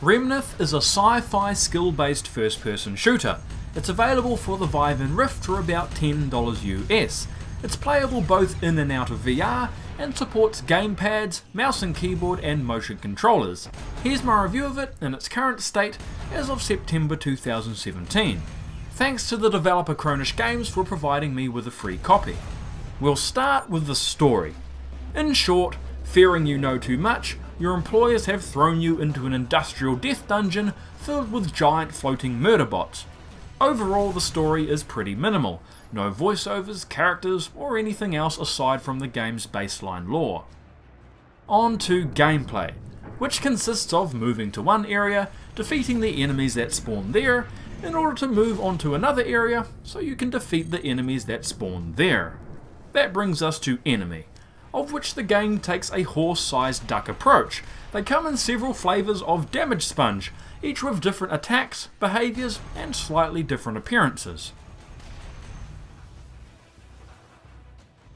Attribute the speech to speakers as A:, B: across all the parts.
A: Remnith is a sci-fi skill-based first-person shooter. It's available for the Vive and Rift for about $10 US. It's playable both in and out of VR, and supports gamepads, mouse and keyboard and motion controllers. Here's my review of it in its current state as of September 2017. Thanks to the developer Chronish Games for providing me with a free copy. We'll start with the story. In short, fearing you know too much, your employers have thrown you into an industrial death dungeon filled with giant floating murder bots. Overall, the story is pretty minimal. No voiceovers, characters, or anything else aside from the game's baseline lore. On to gameplay, which consists of moving to one area, defeating the enemies that spawn there, in order to move on to another area so you can defeat the enemies that spawn there. That brings us to enemy, of which the game takes a horse-sized duck approach. They come in several flavours of damage sponge, each with different attacks, behaviours, and slightly different appearances.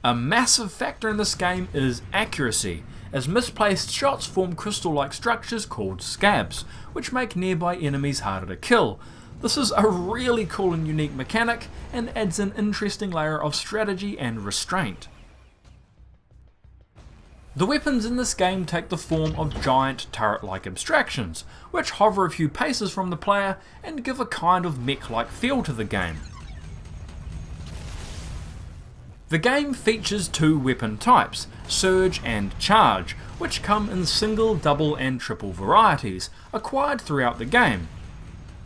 A: A massive factor in this game is accuracy, as misplaced shots form crystal-like structures called scabs, which make nearby enemies harder to kill. This is a really cool and unique mechanic, and adds an interesting layer of strategy and restraint. The weapons in this game take the form of giant turret-like abstractions, which hover a few paces from the player and give a kind of mech-like feel to the game. The game features two weapon types, Surge and Charge, which come in single, double and triple varieties, acquired throughout the game.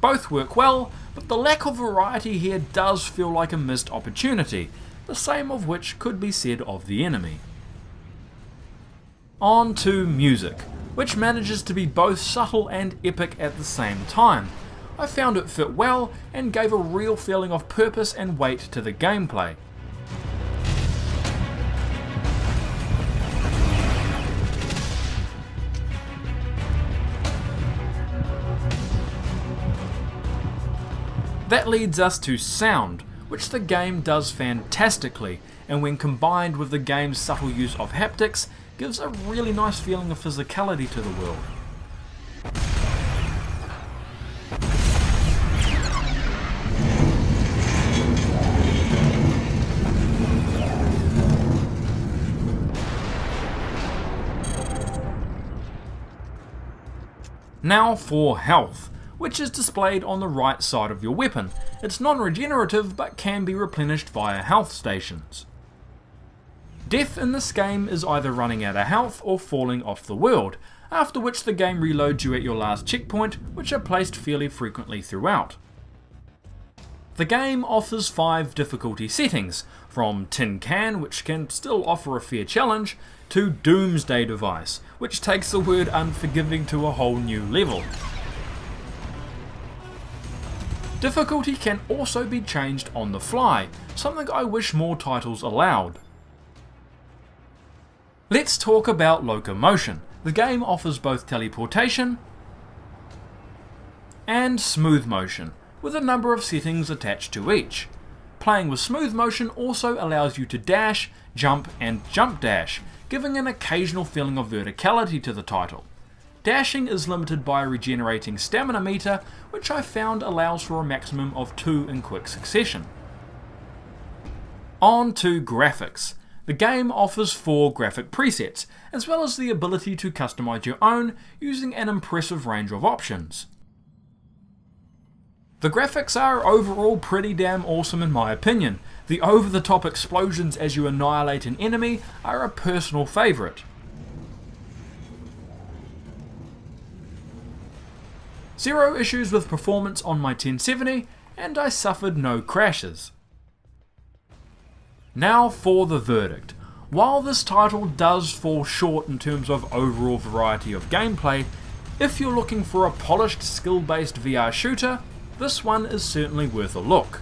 A: Both work well, but the lack of variety here does feel like a missed opportunity, the same of which could be said of the enemy. On to music, which manages to be both subtle and epic at the same time. I found it fit well and gave a real feeling of purpose and weight to the gameplay. That leads us to sound, which the game does fantastically, and when combined with the game's subtle use of haptics, gives a really nice feeling of physicality to the world. Now for health, which is displayed on the right side of your weapon. It's non-regenerative but can be replenished via health stations. Death in this game is either running out of health or falling off the world, after which the game reloads you at your last checkpoint, which are placed fairly frequently throughout. The game offers 5 difficulty settings, from Tin Can, which can still offer a fair challenge, to Doomsday Device, which takes the word unforgiving to a whole new level. Difficulty can also be changed on the fly, something I wish more titles allowed. Let's talk about Locomotion. The game offers both teleportation and smooth motion, with a number of settings attached to each. Playing with smooth motion also allows you to dash, jump and jump dash, giving an occasional feeling of verticality to the title. Dashing is limited by a regenerating stamina meter, which I found allows for a maximum of 2 in quick succession. On to graphics. The game offers 4 graphic presets, as well as the ability to customize your own using an impressive range of options. The graphics are overall pretty damn awesome in my opinion. The over-the-top explosions as you annihilate an enemy are a personal favourite. Zero issues with performance on my 1070, and I suffered no crashes. Now for the verdict. While this title does fall short in terms of overall variety of gameplay, if you're looking for a polished skill-based VR shooter, this one is certainly worth a look.